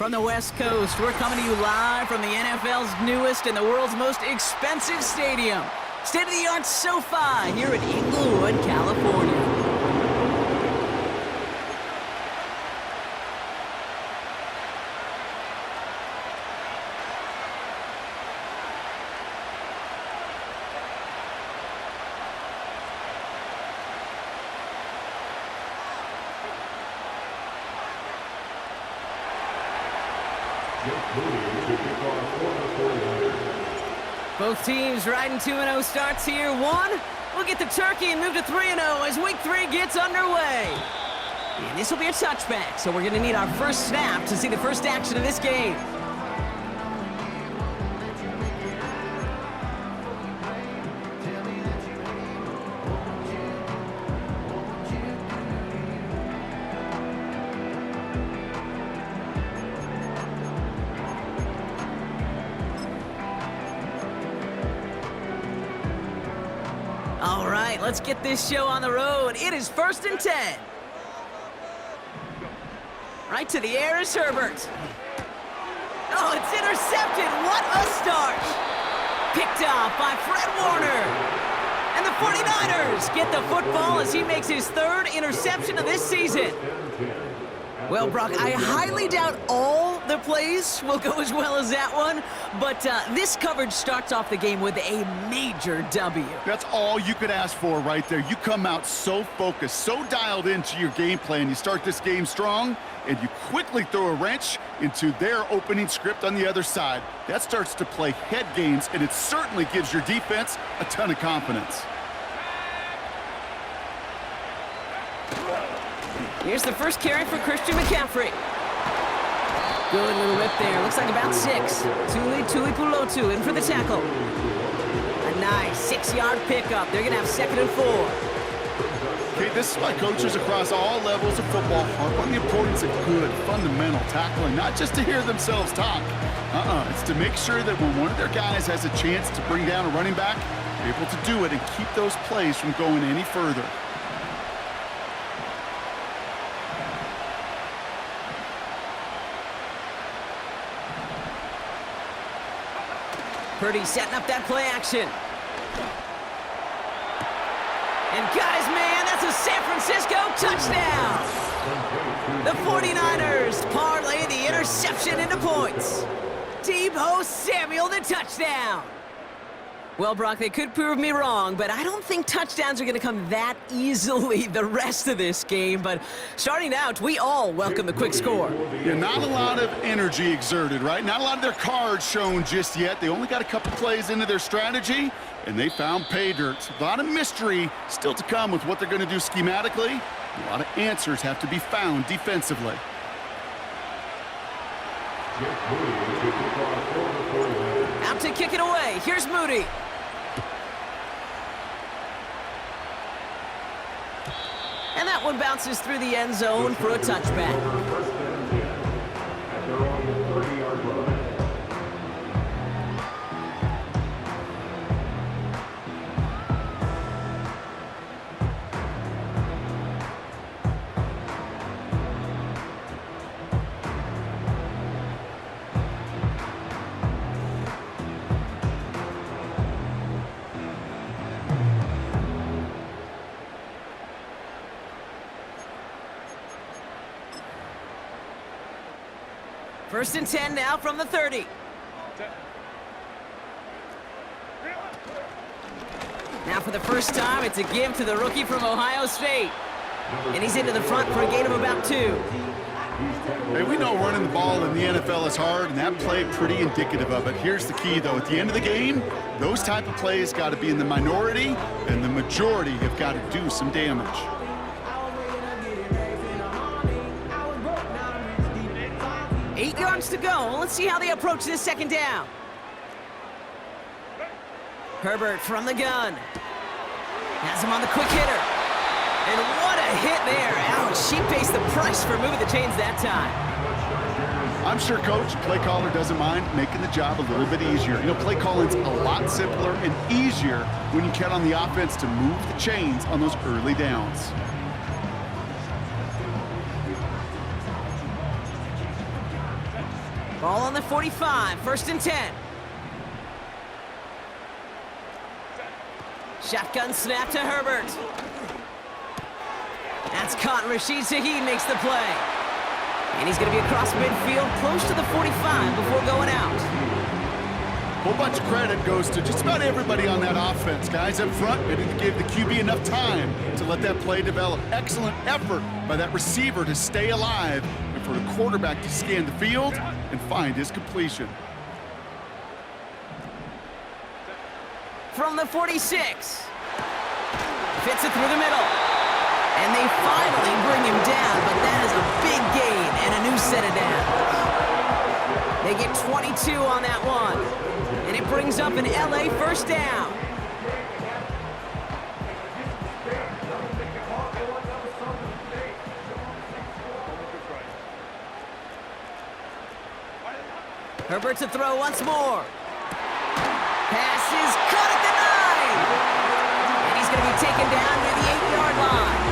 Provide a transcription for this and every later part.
From the West Coast, we're coming to you live from the NFL's newest and the world's most expensive stadium. State-of-the-art SoFi here in Inglewood, California. Both teams riding 2-0 starts here. One, we'll get the turkey and move to 3-0 as week 3 gets underway. And this will be a touchback, so we're going to need our first snap to see the first action of this game. All right, let's get this show on the road. It is 1st and 10. Right to the air is Herbert. Oh, it's intercepted. What a start. Picked off by Fred Warner. And the 49ers get the football as he makes his 3rd interception of this season. Well, Brock, I highly doubt all the plays will go as well as that one, but this coverage starts off the game with a major W. That's all you could ask for right there. You come out so focused, so dialed into your game plan. You start this game strong, and you quickly throw a wrench into their opening script on the other side. That starts to play head games, and it certainly gives your defense a ton of confidence. Here's the first carry for Christian McCaffrey. Good little whip there. Looks like about 6. Tuli Pulotu in for the tackle. A nice 6-yard pickup. They're going to have 2nd and 4. Okay, this is why coaches across all levels of football harp on the importance of good, fundamental tackling, not just to hear themselves talk. It's to make sure that when one of their guys has a chance to bring down a running back, they're able to do it and keep those plays from going any further. Purdy setting up that play action. And guys, man, that's a San Francisco touchdown. The 49ers parlay the interception into points. Deebo Samuel, the touchdown. Well, Brock, they could prove me wrong, but I don't think touchdowns are going to come that easily the rest of this game. But starting out, we all welcome the quick score. Yeah, not a lot of energy exerted, right? Not a lot of their cards shown just yet. They only got a couple plays into their strategy, and they found pay dirt. A lot of mystery still to come with what they're going to do schematically. A lot of answers have to be found defensively. Out to kick it away. Here's Moody. And that one bounces through the end zone for a touchback. First and 10 now from the 30. Now for the first time, it's a give to the rookie from Ohio State. And he's into the front for a gain of about 2. Hey, we know running the ball in the NFL is hard, and that play pretty indicative of it. Here's the key, though. At the end of the game, those type of plays got to be in the minority, and the majority have got to do some damage. Eight yards to go. Let's see how they approach this 2nd down. Herbert from the gun. Has him on the quick hitter. And what a hit there. Ouch, she pays the price for moving the chains that time. I'm sure Coach, play caller, doesn't mind making the job a little bit easier. You know, play calling's a lot simpler and easier when you count on the offense to move the chains on those early downs. Ball on the 45, 1st and 10. Shotgun snap to Herbert. That's caught. Rashid Shaheed makes the play. And he's going to be across midfield, close to the 45 before going out. A whole bunch of credit goes to just about everybody on that offense. Guys up front ready to give the QB enough time to let that play develop. Excellent effort by that receiver to stay alive and for the quarterback to scan the field and find his completion. From the 46. Fits it through the middle. And they finally bring him down, but that is a big gain and a new set of downs. They get 22 on that one. And it brings up an LA 1st down. Herbert to throw once more. Pass is caught at the 9. And he's going to be taken down near the 8-yard line.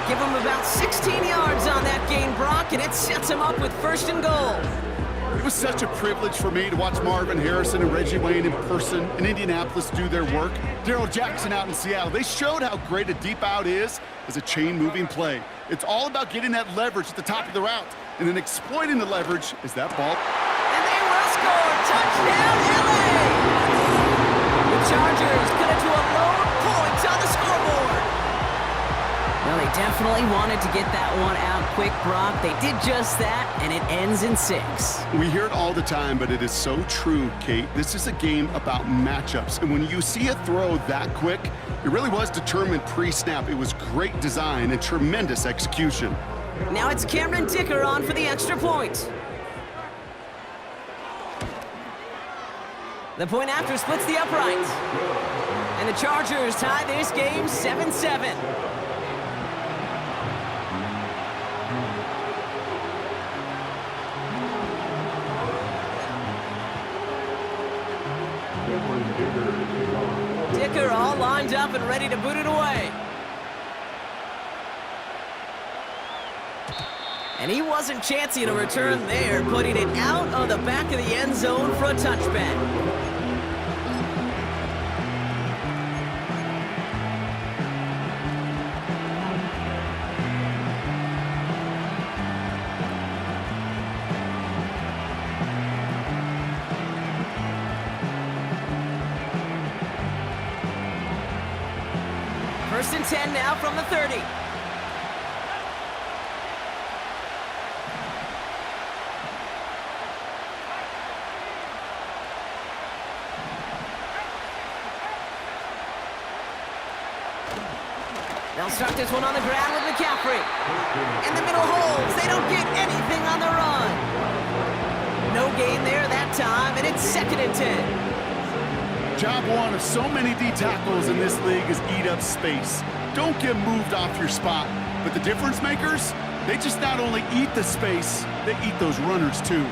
Give him about 16 yards on that gain, Brock, and it sets him up with 1st and goal. It was such a privilege for me to watch Marvin Harrison and Reggie Wayne in person in Indianapolis do their work. Daryl Jackson out in Seattle. They showed how great a deep out is as a chain-moving play. It's all about getting that leverage at the top of the route and then exploiting the leverage as that ball. And they will score. Touchdown, LA! The Chargers cut it to a lower point on the scoreboard. Well, they definitely wanted to get that one out quick, Brock. They did just that, and it ends in 6. We hear it all the time, but it is so true, Kate. This is a game about matchups, and when you see a throw that quick, it really was determined pre-snap. It was great design and tremendous execution. Now it's Cameron Dicker on for the extra point. The point after splits the upright. And the Chargers tie this game 7-7. Dicker all lined up and ready to boot it away. And he wasn't chancing a return there, putting it out of the back of the end zone for a touchback. First and 10 now from the 30. They'll start this one on the ground with McCaffrey. In the middle holes, they don't get anything on the run. No gain there that time, and it's 2nd and 10. Job one of so many D tackles in this league is eat up space. Don't get moved off your spot. But the difference makers, they just not only eat the space, they eat those runners too.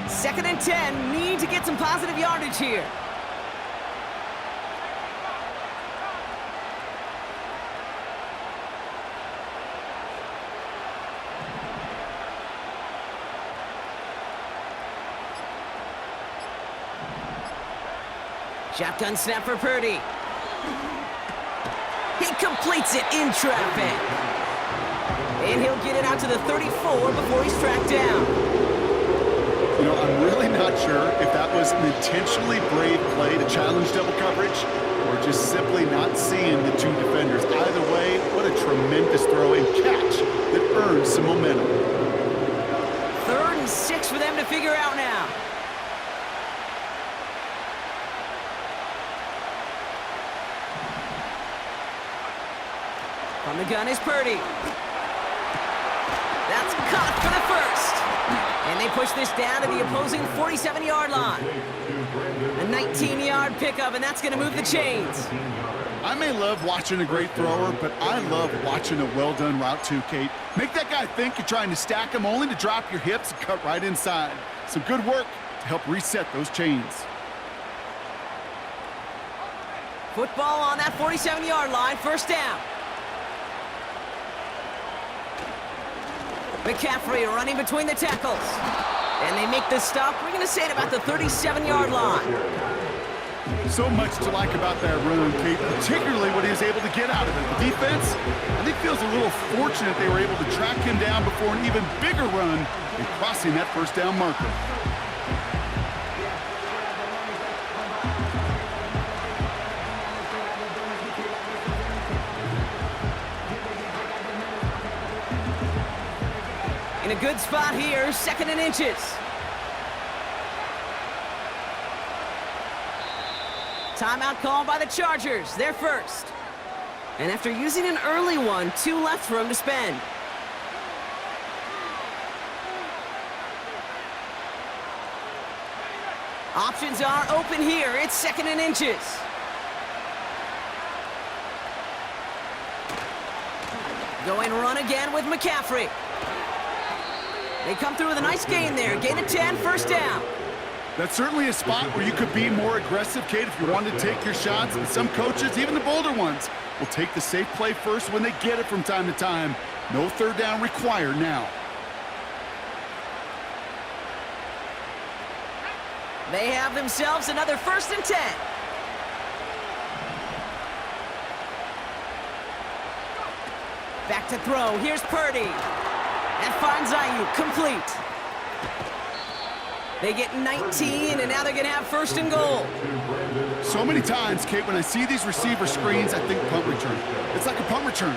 2nd and 10, need to get some positive yardage here. Shotgun snap for Purdy. He completes it in traffic. And he'll get it out to the 34 before he's tracked down. You know, I'm really not sure if that was an intentionally brave play to challenge double coverage or just simply not seeing the two defenders. Either way, what a tremendous throw and catch that earns some momentum. 3rd and 6 for them to figure out now. From the gun is Purdy. That's caught for the 1st. And they push this down to the opposing 47-yard line. A 19-yard pickup, and that's going to move the chains. I may love watching a great thrower, but I love watching a well-done route too, Kate. Make that guy think you're trying to stack him only to drop your hips and cut right inside. Some good work to help reset those chains. Football on that 47-yard line, 1st down. McCaffrey running between the tackles. And they make the stop. We're going to say it about the 37-yard line. So much to like about that run, Kate, particularly what he was able to get out of it. The defense, I think, feels a little fortunate they were able to track him down before an even bigger run and crossing that first down marker. In a good spot here, 2nd and inches. Timeout called by the Chargers, their first. And after using an early one, 2 left for him to spend. Options are open here. It's 2nd and inches. Going run again with McCaffrey. They come through with a nice gain there. Gain of 10, first down. That's certainly a spot where you could be more aggressive, Kate, if you wanted to take your shots. And some coaches, even the bolder ones, will take the safe play first when they get it from time to time. No third down required now. They have themselves another 1st and 10. Back to throw. Here's Purdy. That finds Ayuk, complete. They get 19, and now they're going to have 1st and goal. So many times, Kate, when I see these receiver screens, I think punt return. It's like a punt return.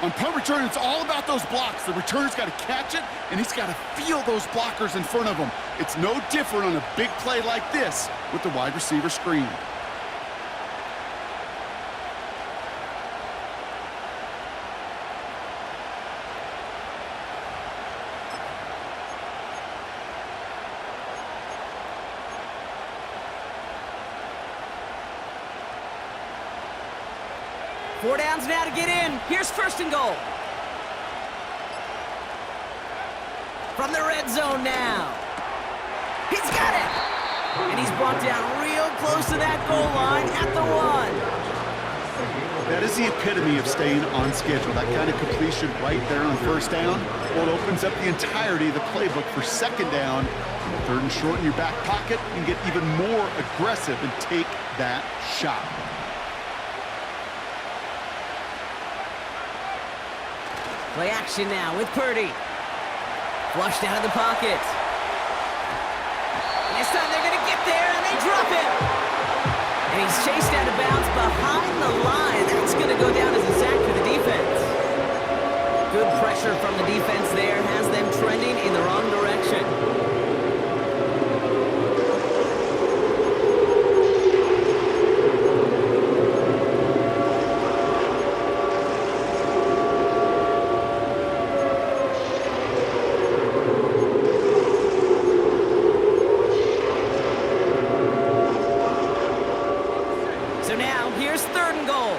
On punt return, it's all about those blocks. The returner's got to catch it, and he's got to feel those blockers in front of him. It's no different on a big play like this with the wide receiver screen. Four downs now to get in. Here's 1st and goal. From the red zone now. He's got it! And he's brought down real close to that goal line at the 1. That is the epitome of staying on schedule. That kind of completion right there on 1st down. Well, it opens up the entirety of the playbook for 2nd down. 3rd and short in your back pocket. You can get even more aggressive and take that shot. Play action now with Purdy. Flushed out of the pocket. And this time they're going to get there, and they drop him. And he's chased out of bounds behind the line. That's going to go down as a sack for the defense. Good pressure from the defense there has them trending in the wrong direction. So now, here's 3rd and goal.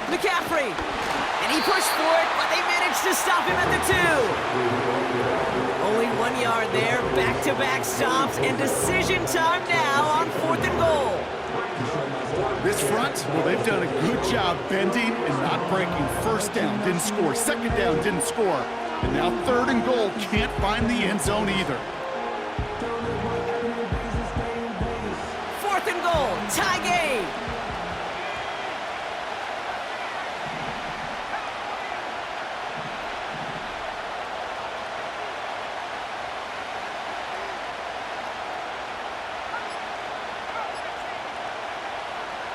McCaffrey. And he pushed for it, but they managed to stop him at the 2. Only 1 yard there. Back-to-back stops, and decision time now on 4th and goal. This front, well, they've done a good job bending and not breaking. 1st down, didn't score. 2nd down, didn't score. And now 3rd and goal, can't find the end zone either. 4th and goal, tie game.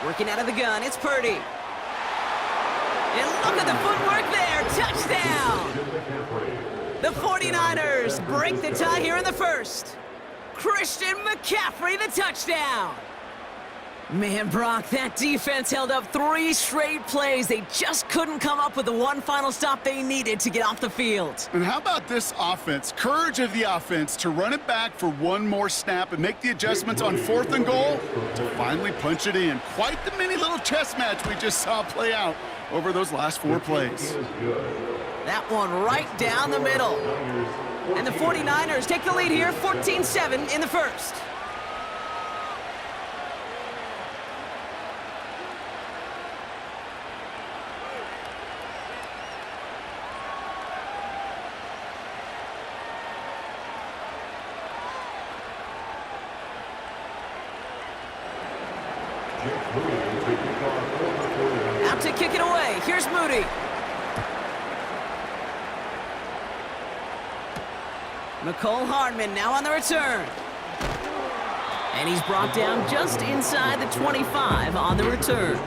Working out of the gun, it's Purdy. And look at the footwork there, touchdown! The 49ers break the tie here in the 1st. Christian McCaffrey, the touchdown! Man, Brock, that defense held up 3 straight plays. They just couldn't come up with the one final stop they needed to get off the field. And how about this offense? Courage of the offense to run it back for one more snap and make the adjustments on 4th and goal to finally punch it in. Quite the mini little chess match we just saw play out over those last 4 plays. That one right down the middle. And the 49ers take the lead here, 14-7 in the 1st. Out to kick it away. Here's Moody. Nicole Hardman now on the return. And he's brought down just inside the 25 on the return.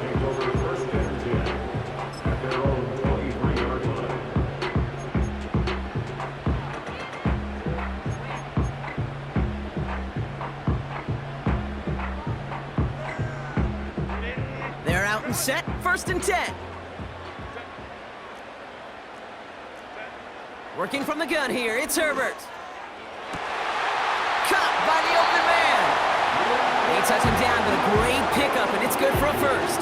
They're out and set. 1st and 10. Working from the gun here. It's Herbert. Caught by the open man. They touch him down, but a great pickup, and it's good for a first.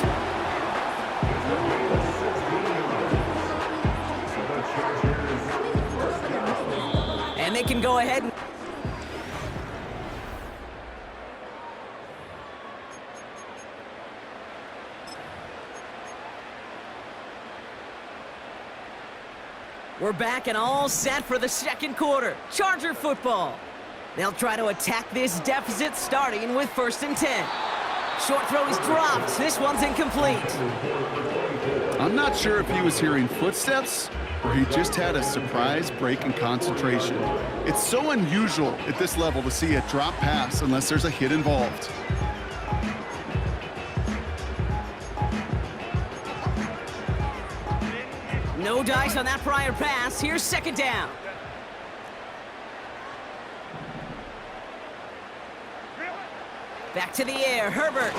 And they can go ahead and... We're back and all set for the 2nd quarter. Charger football. They'll try to attack this deficit starting with 1st and 10. Short throw is dropped. This one's incomplete. I'm not sure if he was hearing footsteps or he just had a surprise break in concentration. It's so unusual at this level to see a drop pass unless there's a hit involved. No dice on that prior pass. Here's 2nd down. Back to the air, Herbert.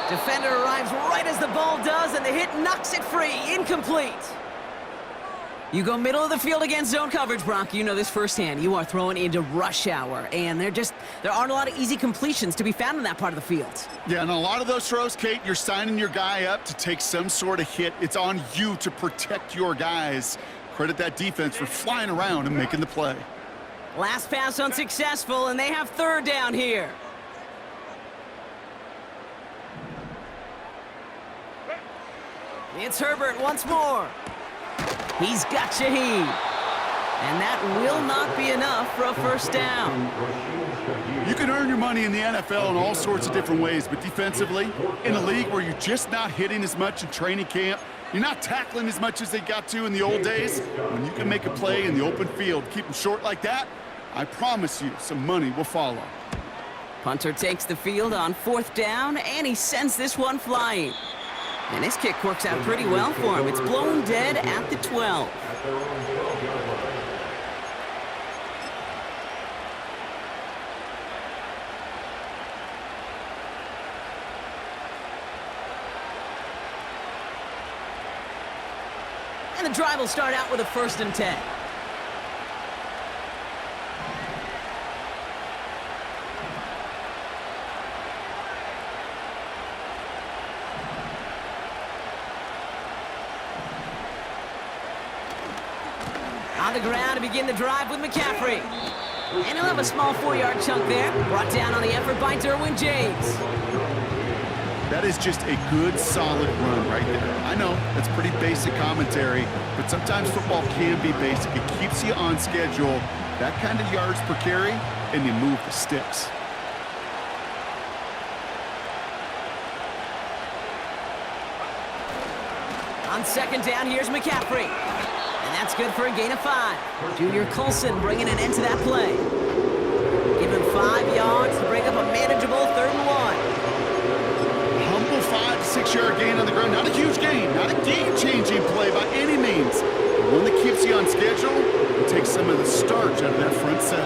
Defender arrives right as the ball does, and the hit knocks it free. Incomplete. You go middle of the field against zone coverage, Brock. You know this firsthand. You are throwing into rush hour, and there aren't a lot of easy completions to be found in that part of the field. Yeah, and a lot of those throws, Kate, you're signing your guy up to take some sort of hit. It's on you to protect your guys. Credit that defense for flying around and making the play. Last pass unsuccessful, and they have 3rd down here. It's Herbert once more. He's got Shaheed. And that will not be enough for a 1st down. You can earn your money in the NFL in all sorts of different ways, but defensively, in a league where you're just not hitting as much in training camp, you're not tackling as much as they got to in the old days, when you can make a play in the open field, keep them short like that, I promise you some money will follow. Punter takes the field on 4th down, and he sends this one flying. And this kick works out pretty well for him. It's blown dead at the 12. And the drive will start out with a 1st and 10. On the ground to begin the drive with McCaffrey. And he'll have a small 4-yard chunk there. Brought down on the effort by Derwin James. That is just a good, solid run right there. I know, that's pretty basic commentary, but sometimes football can be basic. It keeps you on schedule, that kind of yards per carry, and you move the sticks. On 2nd down, here's McCaffrey. And that's good for a gain of 5. Junior Colson bringing an end to that play. Give him 5 yards to bring up a manageable 3rd and 1. Humble 5 to 6 yard gain on the ground. Not a huge gain, not a game-changing play by any means. But one that keeps you on schedule and takes some of the starch out of that front 7.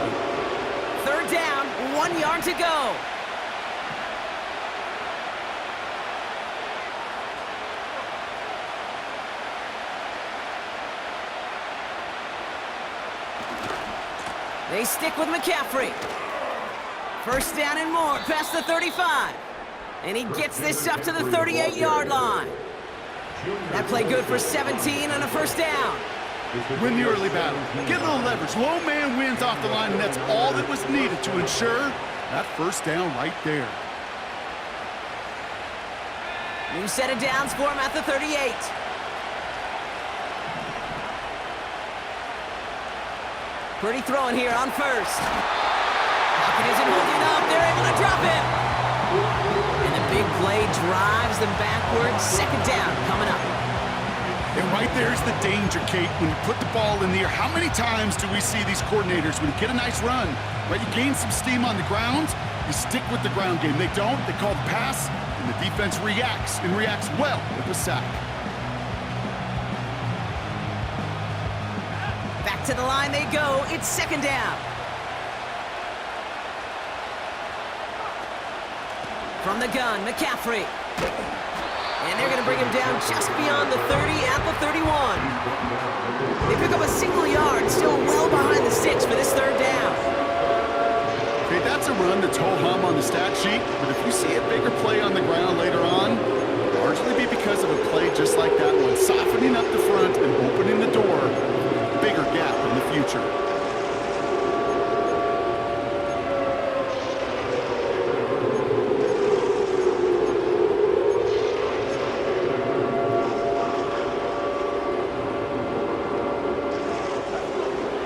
3rd down, 1 yard to go. They stick with McCaffrey. 1st down and more, past the 35. And he gets this up to the 38-yard line. That play good for 17 and a 1st down. Win the early battle. Get a little leverage. Low man wins off the line, and that's all that was needed to ensure that 1st down right there. New set of downs for him at the 38. Pretty throwing here on 1st. Hopkins isn't holding up. They're able to drop him. And the big play drives them backwards. Second down coming up. And right there's the danger, Kate. When you put the ball in the air, how many times do we see these coordinators, when you get a nice run, right, you gain some steam on the ground, you stick with the ground game. They don't, they call the pass, and the defense reacts, and reacts well with a sack. Back to the line they go. It's second down. From the gun, McCaffrey. And they're going to bring him down just beyond the 30 at the 31. They pick up a single yard, still well behind the sticks for this third down. Okay, that's a run that's ho-hum on the stat sheet, but if you see a bigger play on the ground later on, it'll largely be because of a play just like that one, softening up the front and opening the door, bigger gap in the future.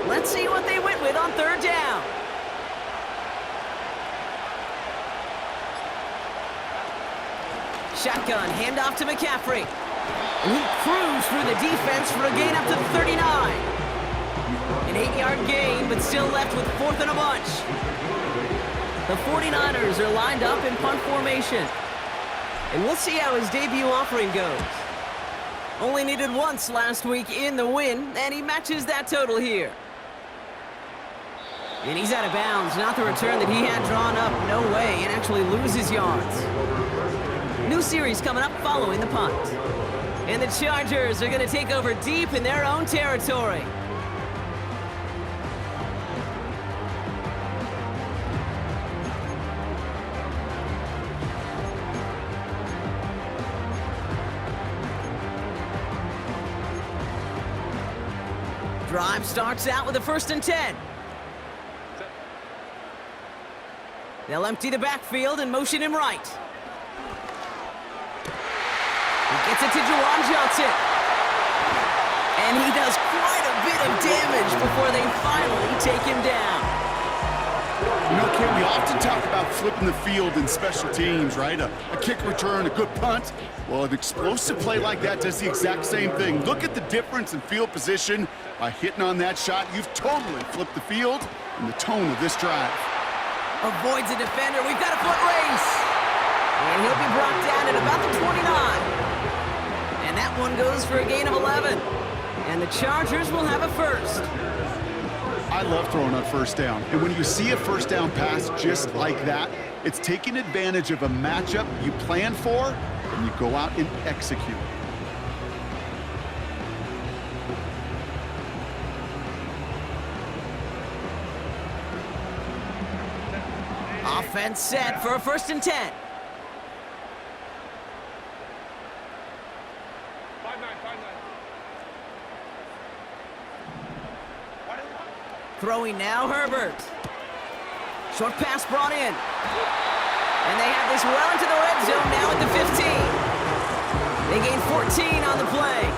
Let's see what they went with on third down. Shotgun, handoff to McCaffrey. And he cruised through the defense for a gain up to the 39. An 8-yard gain, but still left with fourth and a bunch. The 49ers are lined up in punt formation. And we'll see how his debut offering goes. Only needed once last week in the win, and he matches that total here. And he's out of bounds, not the return that he had drawn up. No way, and actually loses yards. New series coming up following the punt. And the Chargers are going to take over deep in their own territory. Drive starts out with a 1st and 10. They'll empty the backfield and motion him right. He gets it to Juwan Johnson. And he does quite a bit of damage before they finally take him down. You know, Ken, we often talk about flipping the field in special teams, right? A kick return, a good punt. Well, an explosive play like that does the exact same thing. Look at the difference in field position. By hitting on that shot, you've totally flipped the field and the tone of this drive. Avoids a defender. We've got a foot race. And he'll be brought down at about the 29. And that one goes for a gain of 11. And the Chargers will have a first. I love throwing on first down. And when you see a first down pass just like that, it's taking advantage of a matchup you plan for, and you go out and execute. Offense set for a 1st and 10. Throwing now, Herbert. Short pass brought in. And they have this well into the red zone now at the 15. They gain 14 on the play.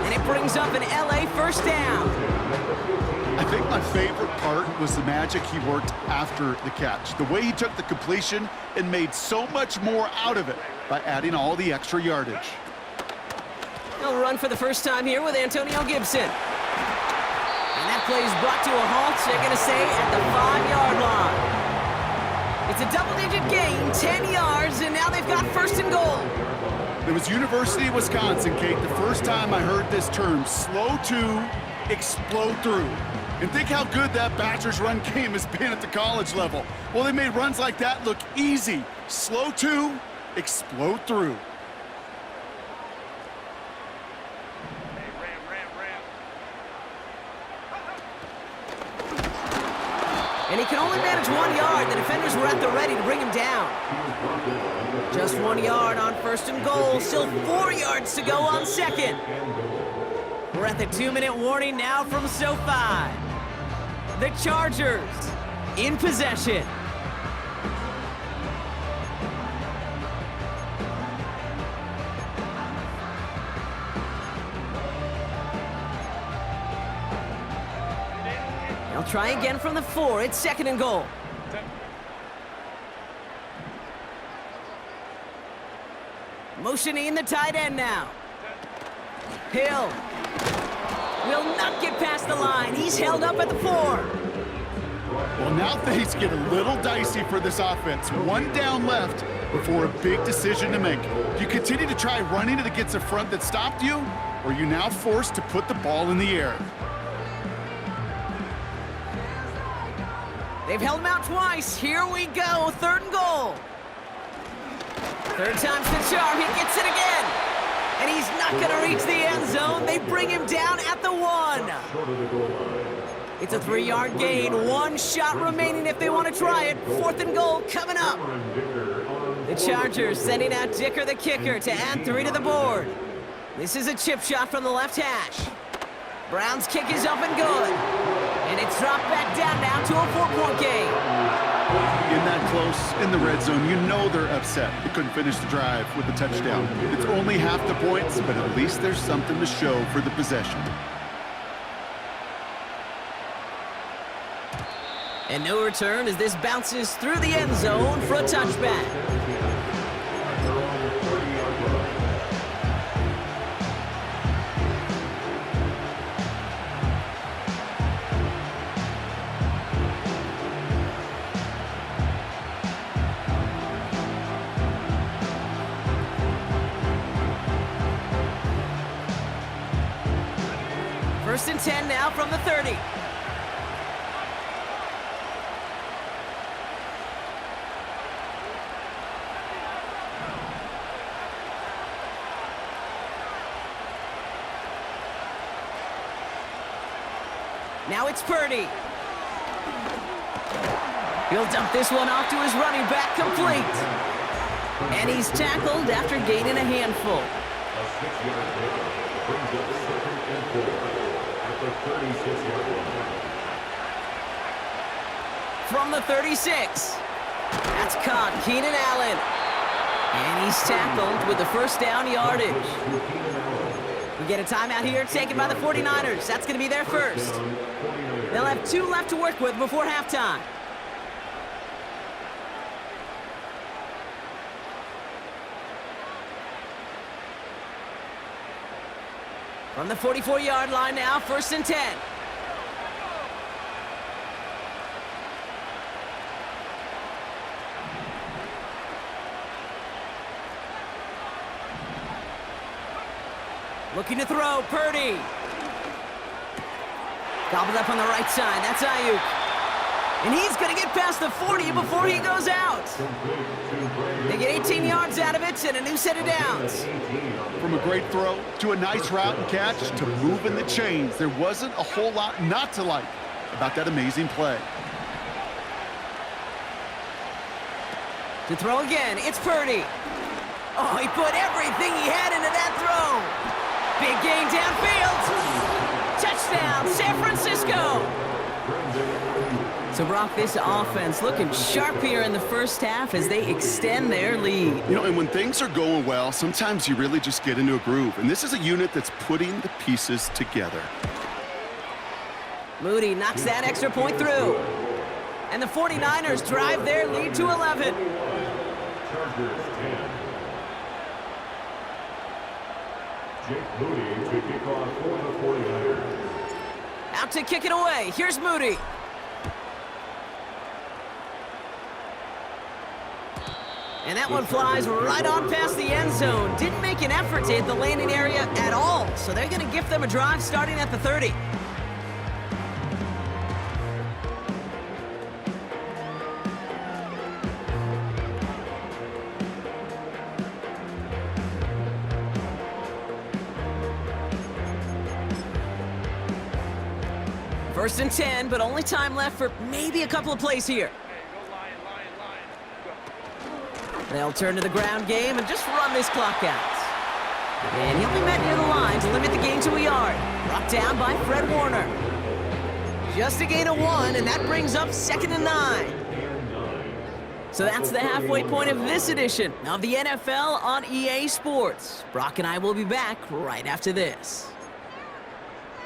And it brings up an LA first down. I think my favorite part was the magic he worked after the catch. The way he took the completion and made so much more out of it by adding all the extra yardage. He'll run for the first time here with Antonio Gibson. And that play is brought to a halt, they're going to say, at the 5-yard line. It's a double-digit gain, 10 yards, and now they've got 1st and goal. It was University of Wisconsin, Kate, the first time I heard this term, slow to explode through. And think how good that Badgers run game has been at the college level. Well, they made runs like that look easy. Slow to explode through. And he can only manage 1 yard. The defenders were at the ready to bring him down. Just 1 yard on 1st and goal. Still 4 yards to go on 2nd. We're at the 2-minute warning now from SoFi. The Chargers in possession. They'll try again from the 4. It's 2nd and goal. Motioning the tight end now. Hill will not get past the line. He's held up at the 4. Well, now things get a little dicey for this offense. One down left before a big decision to make. Do you continue to try running it against a front that stopped you, or are you now forced to put the ball in the air? They've held him out twice. Here we go, 3rd and goal. 3rd time's the charm. He gets it again. And he's not going to reach the end zone. They bring him down at the 1. It's a 3-yard gain. 1 shot remaining if they want to try it. 4th and goal coming up. The Chargers sending out Dicker the kicker to add 3 to the board. This is a chip shot from the left hash. Brown's kick is up and good. And it's dropped back down now to a 4-point game. In that close, in the red zone, you know they're upset. They couldn't finish the drive with the touchdown. It's only half the points, but at least there's something to show for the possession. And no return as this bounces through the end zone for a touchback. First and 10 now from the 30. Now it's Purdy. He'll dump this one off to his running back, complete. And he's tackled after gaining a handful. A 6-yard pickup brings up 2nd and 4 at the 36-yard line. From the 36. That's caught, Keenan Allen. And he's tackled with the first down yardage. We get a timeout here taken by the 49ers. That's going to be their first. They'll have 2 left to work with before halftime. From the 44-yard line now, 1st and 10. Looking to throw, Purdy. Gobbled up on the right side, that's Ayuk. And he's going to get past the 40 before he goes out. They get 18 yards out of it and a new set of downs. From a great throw to a nice route and catch to moving the chains, there wasn't a whole lot not to like about that amazing play. To throw again, it's Purdy. Oh, he put everything he had into that throw. Big gain downfield. Touchdown, San Francisco. So, Brock, this offense looking sharp here in the first half as they extend their lead. You know, and when things are going well, sometimes you really just get into a groove. And this is a unit that's putting the pieces together. Moody knocks that extra point through. And the 49ers drive their lead to 11. Chargers 10. Jake Moody to kick off for the 49ers. Out to kick it away. Here's Moody. And that one flies right on past the end zone. Didn't make an effort to hit the landing area at all. So they're going to gift them a drive starting at the 30. First and 10, but only time left for maybe a couple of plays here. They'll turn to the ground game and just run this clock out. And he'll be met near the line to limit the gain to a yard. Brought down by Fred Warner. Just a gain of 1, and that brings up 2nd and 9. So that's the halfway point of this edition of the NFL on EA Sports. Brock and I will be back right after this.